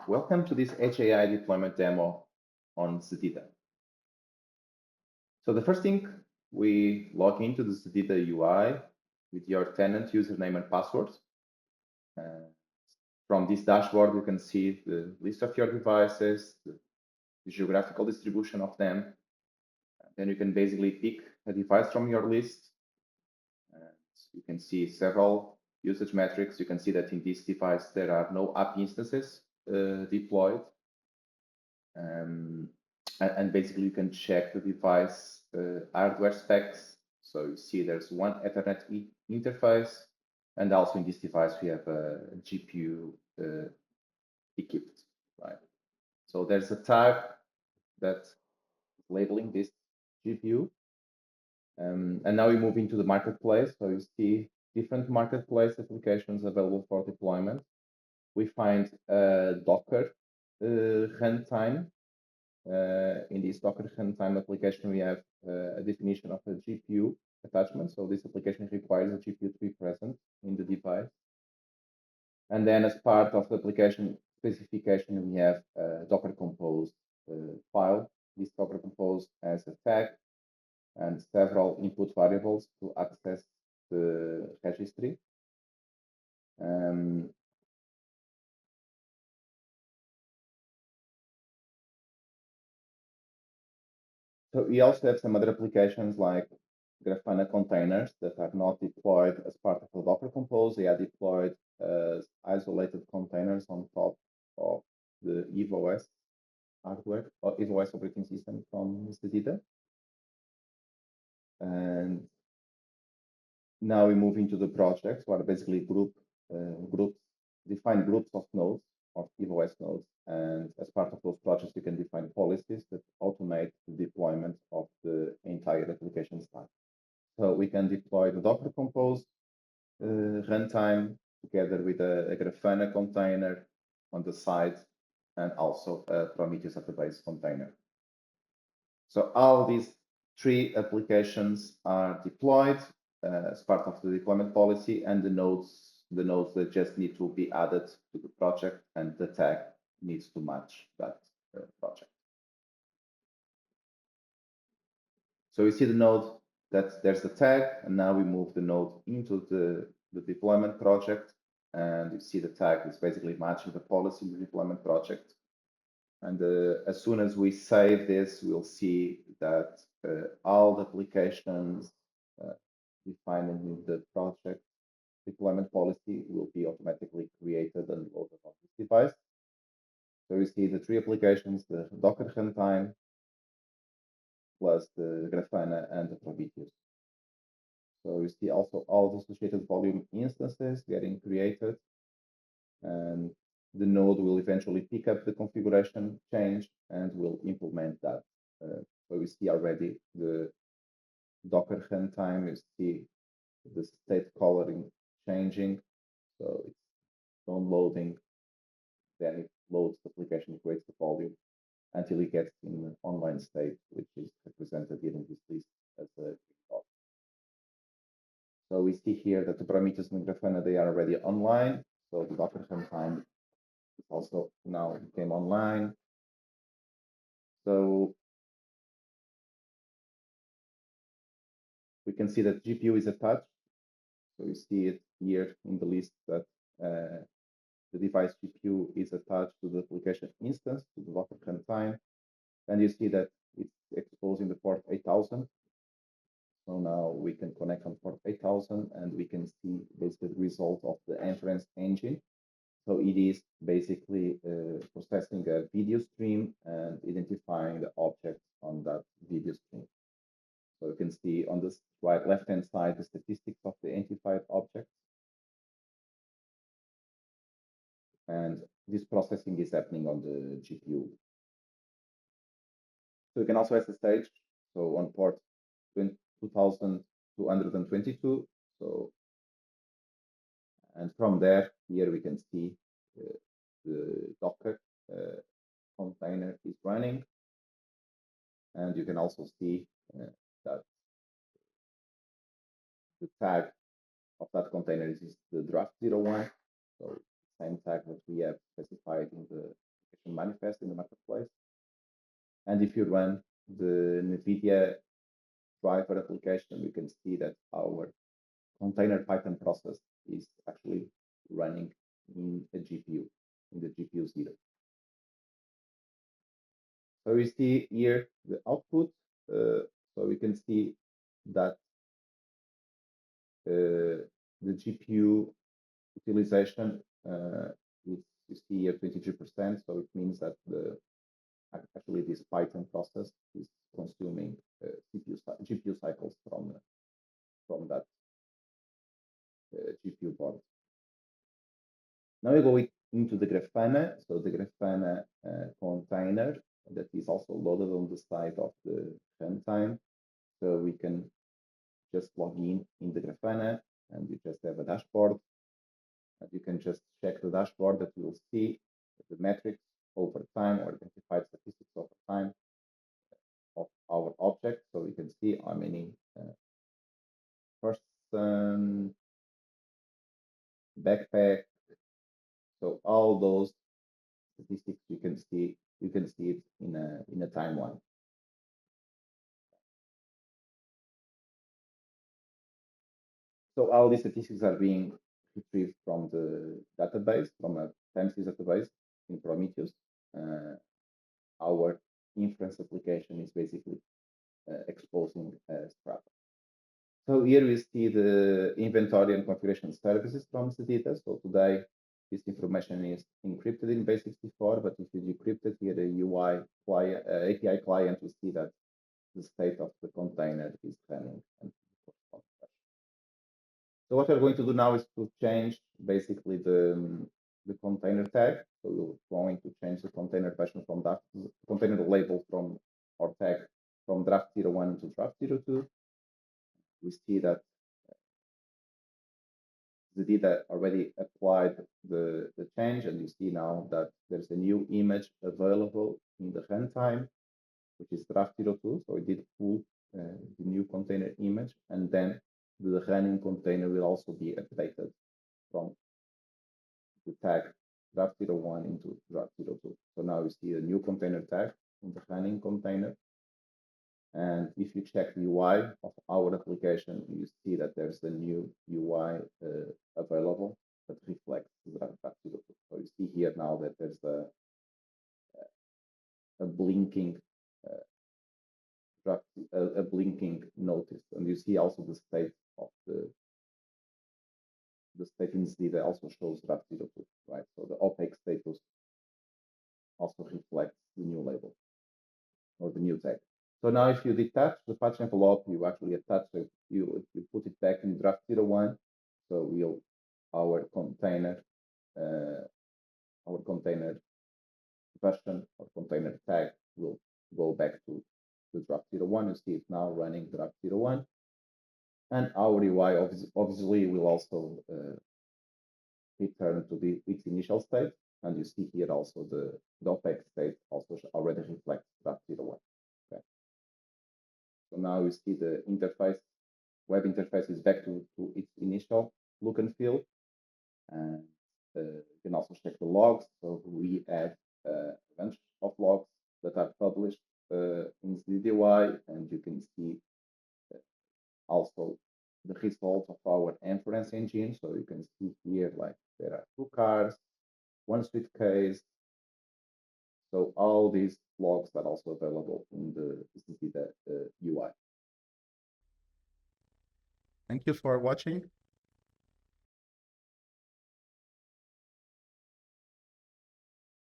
Welcome to this HAI deployment demo on ZEDEDA. So the first thing, we log into the ZEDEDA UI with your tenant username and password. From this dashboard, you can see the list of your devices, the geographical distribution of them. Then you can basically pick a device from your list. You can see several usage metrics. You can see that in this device, there are no app instances deployed. And basically, you can check the device hardware specs. So you see there's one Ethernet interface. And also in this device, we have a GPU equipped, right? So there's a tag that's labeling this GPU. And now we move into the marketplace. So you see different marketplace applications available for deployment. We find Docker runtime. In this Docker runtime application, we have a definition of a GPU attachment. So this application requires a GPU to be present in the device. And then as part of the application specification, we have a Docker Compose file. This Docker Compose has a tag and several input variables to access the registry. So we also have some other applications like Grafana containers that are not deployed as part of the Docker Compose. They are deployed as isolated containers on top of the EVOS hardware or EVOS operating system from ZEDEDA. And now we move into the projects, where basically define groups of nodes, of EVOS nodes. And as part of those projects, you can define policies that automate the deployment of the entire application stack. So we can deploy the Docker Compose runtime together with a Grafana container on the side and also a Prometheus at the base container. So all these three applications are deployed as part of the deployment policy, and the nodes that just need to be added to the project, and the tag needs to match that project. So we see the node that there's a tag, and now we move the node into the deployment project, and you see the tag is basically matching the policy in the deployment project. And as soon as we save this, we'll see that all the applications defined in the project deployment policy will be automatically created and loaded on this device. So you see the three applications, the Docker runtime, plus the Grafana and the Prometheus. So you see also all the associated volume instances getting created, and the node will eventually pick up the configuration change and will implement that. So we see already the Docker runtime, you see the state coloring changing. So it's downloading, then it loads the application, creates the volume until it gets in an online state, which is represented here in this list as a green dot. So we see here that the Prometheus and Grafana, they are already online. So the Docker runtime also now became online. So we can see that GPU is attached. So you see it here in the list that the device GPU is attached to the application instance, to the Docker runtime. And you see that it's exposing the port 8000. So now we can connect on port 8000, and we can see basically the result of the inference engine. So it is basically processing a video stream and identifying the objects on that video stream. So you can see on the right left-hand side the statistics of the identified objects. And this processing is happening on the GPU. So you can also SSH, so on port 2222. So, and from there, here we can see the Docker container is running. And you can also see that the tag of that container is the draft 01. So same tag that we have specified in the manifest in the marketplace. And if you run the NVIDIA driver application, we can see that our container Python process is actually running in a GPU, in the GPU ZEDEDA. So we see here the output. So we can see that the GPU utilization is, you see here 23%. So it means that actually this Python process is consuming GPU cycles from that GPU board. Now we go into the Grafana. So the Grafana container that is also loaded on the side of the runtime. So we can just log in the Grafana and you just have a dashboard. And you can just check the dashboard that you will see the metrics over time or identified statistics over time of our object. So we can see how many person, backpack. So all those statistics you can see it in a timeline. So all these statistics are being retrieved from the database, from a time series database in Prometheus. Our inference application is basically exposing Strata. So here we see the inventory and configuration services from ZEDEDA. So today, this information is encrypted in base64, but if you decrypt it here, the UI client, API client, we see that the state of the container is running. So what we're going to do now is to change basically the container tag. So we're going to change the container version from that container label from our tag from draft 01 to draft 02. We see that ZEDEDA already applied the change, and you see now that there's a new image available in the runtime, which is draft 02. So we did pull the new container image, and then the running container will also be updated from the tag draft 01 into draft 02. So now you see a new container tag in the running container. And if you check the UI of our application, you see that there's a new UI available that reflects the draft 02. So you see here now that there's a blinking a blinking notice, and you see also the state of the state in ZEDEDA also shows draft 02, right? So the opaque status also reflects the new label or the new tag. So now if you detach the patch envelope, you actually attach it, you put it back in draft 01. So our container version or container tag will go back to the draft 01. You see it now running draft 01. And our UI obviously will also return to its initial state. And you see here also the opaque state also already reflects draft 01. Okay. So now you see the interface, web interface is back to its initial look and feel. And you can also check the logs. So we have a bunch of logs that are published in ZEDEDA UI, and you can see also the result of our inference engine. So you can see here, like there are 2 cars, 1 suitcase. So all these logs are also available in the ZEDEDA UI. Thank you for watching.